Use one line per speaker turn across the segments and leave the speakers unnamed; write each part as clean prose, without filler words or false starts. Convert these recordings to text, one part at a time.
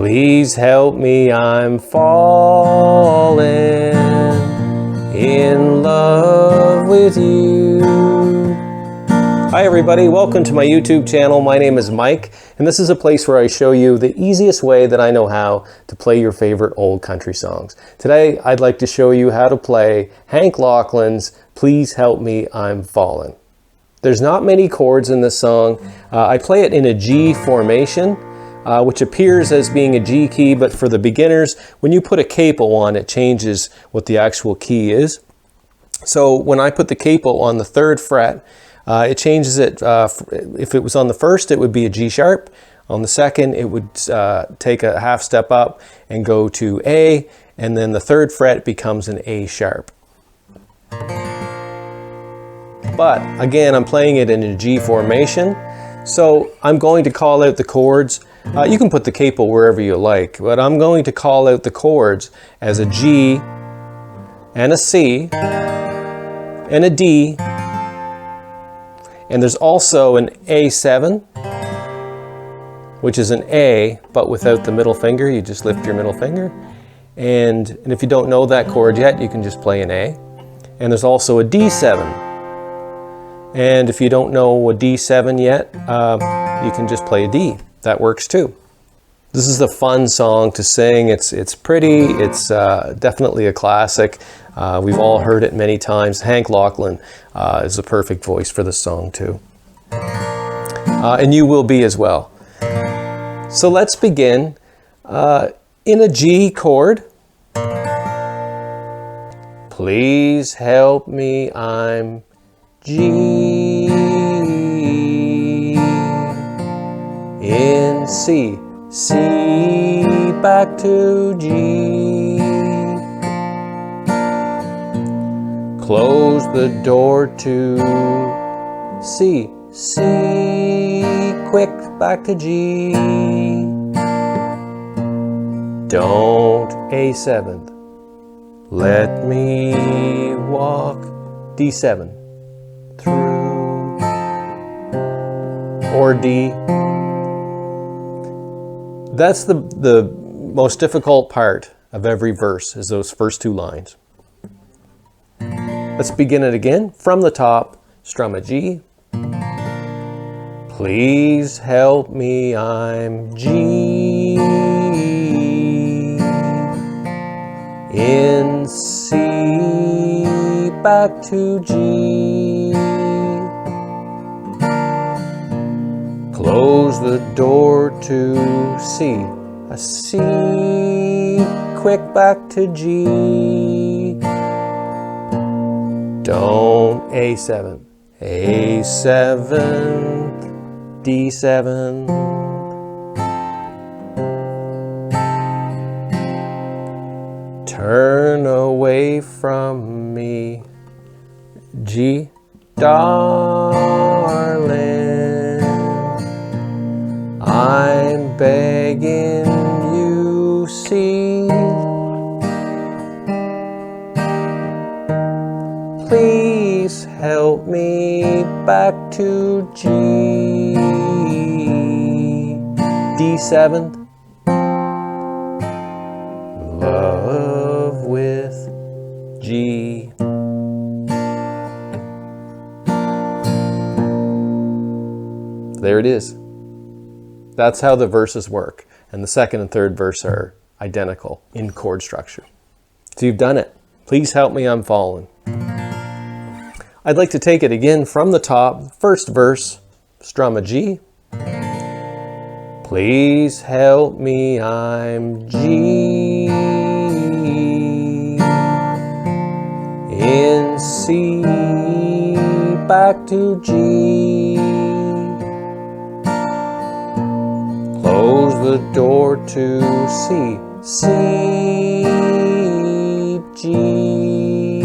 Please help me, I'm falling in love with you. Hi everybody, welcome to my YouTube channel. My name is Mike, and this is a place where I show you the easiest way that I know how to play your favorite old country songs. Today, I'd like to show you how to play Hank Locklin's Please Help Me, I'm Falling. There's not many chords in this song. I play it in a G formation, which appears as being a G key, but for the beginners, when you put a capo on, it changes what the actual key is. So when I put the capo on the 3rd fret, it changes it. If it was on the 1st, it would be a G sharp. On the 2nd, it would take a half step up and go to A, and then the 3rd fret becomes an A sharp. But again, I'm playing it in a G formation, so I'm going to call out the chords. You can put the capo wherever you like, but I'm going to call out the chords as a G and a C and a D, and there's also an A7, which is an A, but without the middle finger. You just lift your middle finger, and if you don't know that chord yet, you can just play an A. And there's also a D7, and if you don't know a D7 yet, you can just play a D. That works too. This is a fun song to sing. It's pretty. It's definitely a classic. We've all heard it many times. Hank Locklin is the perfect voice for this song too. And you will be as well. So let's begin in a G chord. Please help me, I'm G. In C, C back to G. Close the door to C, C, quick back to G. Don't A7th, let me walk D7 through, or D. That's the most difficult part of every verse, is those first 2 lines. Let's begin it again. From the top, strum a G. Please help me, I'm G. In C, back to G. Close the door to C, a C, quick back to G. Don't A7, A7, D7. Turn away from me, G, darling. I'm begging you, see. Please help me back to G. D7th. Love with G. There it is. That's how the verses work. And the 2nd and 3rd verse are identical in chord structure. So you've done it. Please help me, I'm falling. I'd like to take it again from the top. First verse, strum a G. Please help me, I'm G. In C, back to G. Close the door to C, C, G.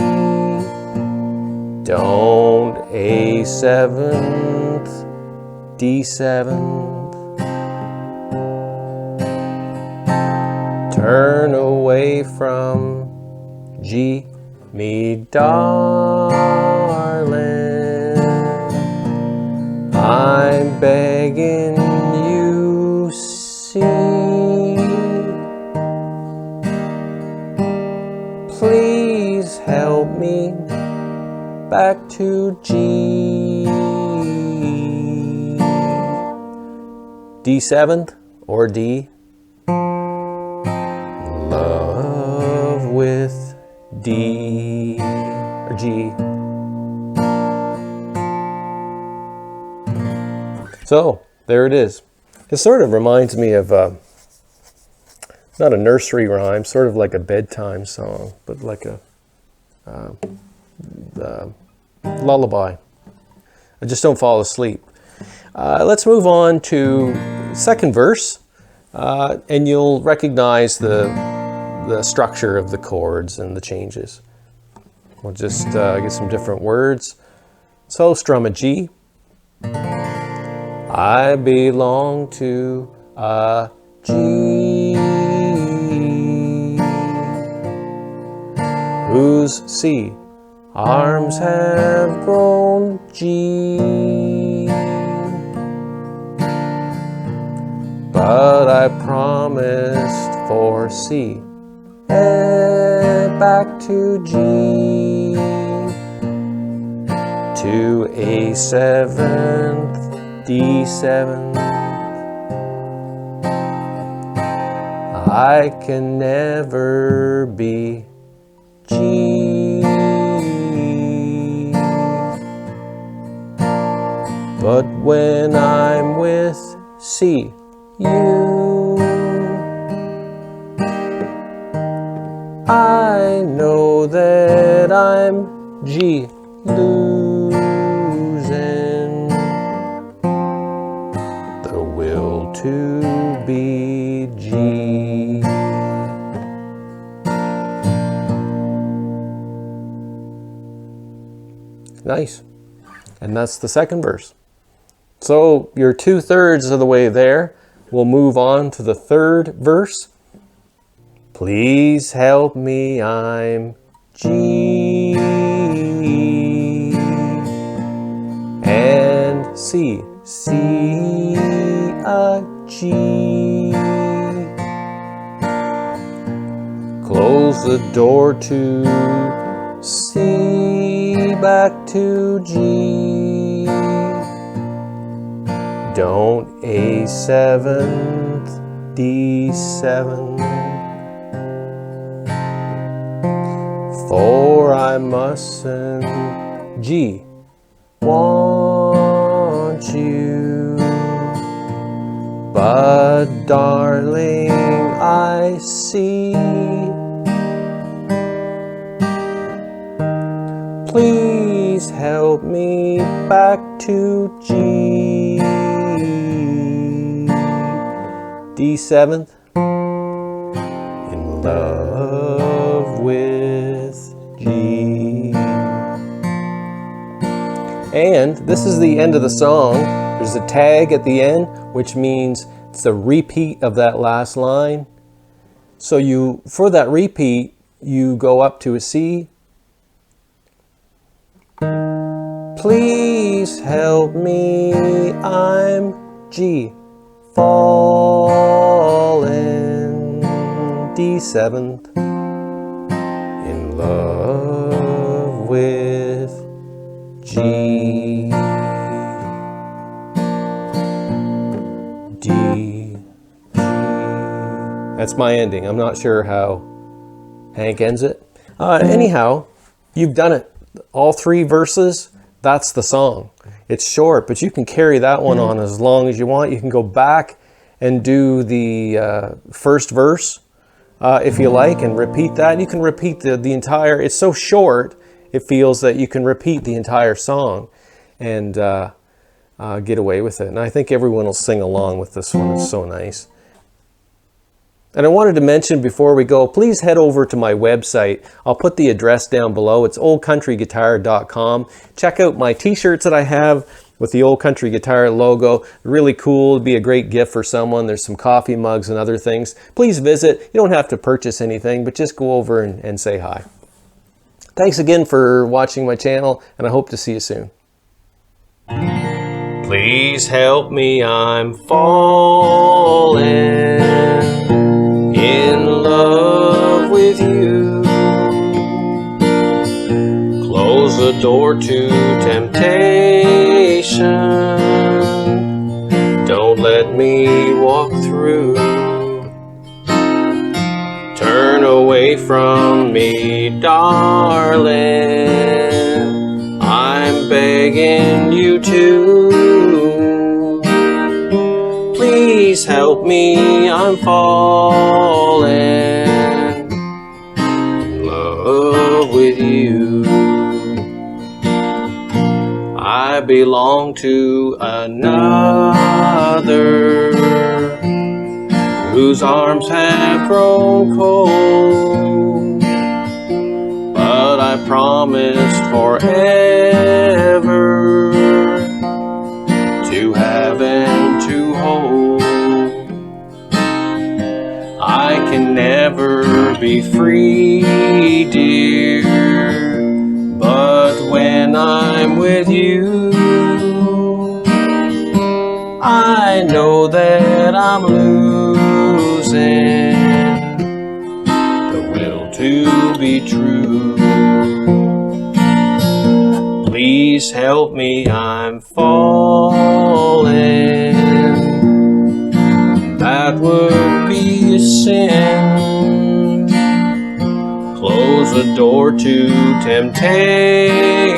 Don't A7th, D7th. Turn away from G, me darling. I'm begging you, see. back to G. D7th or D. Love with D or G. So there it is. It sort of reminds me of not a nursery rhyme, sort of like a bedtime song, but like a lullaby. I just don't fall asleep. Let's move on to second verse, and you'll recognize the structure of the chords and the changes. We'll just get some different words. So strum a G. I belong to a G, whose C arms have grown G. But I promised for C, and back to G, to A7th, D7th. I can never be G, but when I'm with C, you, I know that I'm G, losing the will to be G. Nice. And that's the second verse. So you're 2/3 of the way there. We'll move on to the third verse. Please help me, I'm G and C, C, a G. Close the door to C, back to G. Don't A7th, D7, for I mustn't G want you, but darling I see. Please help me back to G, D7th, in love with G. And this is the end of the song. There's a tag at the end, which means it's a repeat of that last line. So you, for that repeat, you go up to a C. Please help me, I'm G, falling, D7th, in love with G, D, G. That's my ending. I'm not sure how Hank ends it. Anyhow, you've done it. All three verses, that's the song. It's short, but you can carry that one on as long as you want. You can go back and do the first verse if you like, and repeat that. You can repeat the entire, it's so short, it feels that you can repeat the entire song and get away with it. And I think everyone will sing along with this one. It's so nice. And I wanted to mention before we go, please head over to my website. I'll put the address down below. It's oldcountryguitar.com. Check out my t-shirts that I have with the Old Country Guitar logo. Really cool. It'd be a great gift for someone. There's some coffee mugs and other things. Please visit. You don't have to purchase anything, but just go over and say hi. Thanks again for watching my channel, and I hope to see you soon. Please help me, I'm falling in love with you. Close the door door to temptation. Don't let me walk through. Turn away from me, darling. I'm begging you to. Please help me, I'm falling in love with you. I belong to another whose arms have grown cold, but I promised forever to have and to hold. I can never be free, dear, but when I'm with you, I know that I'm losing the will to be true. Please help me, I'm falling. That would be a sin. Close the door to temptation.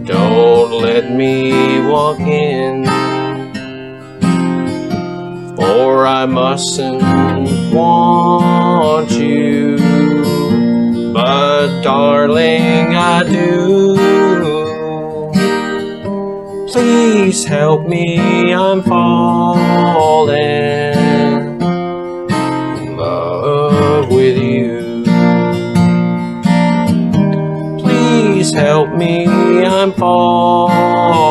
Don't let me walk in, for I mustn't want you, but darling, I do. Please help me, I'm falling in love with you. Please help me, I'm falling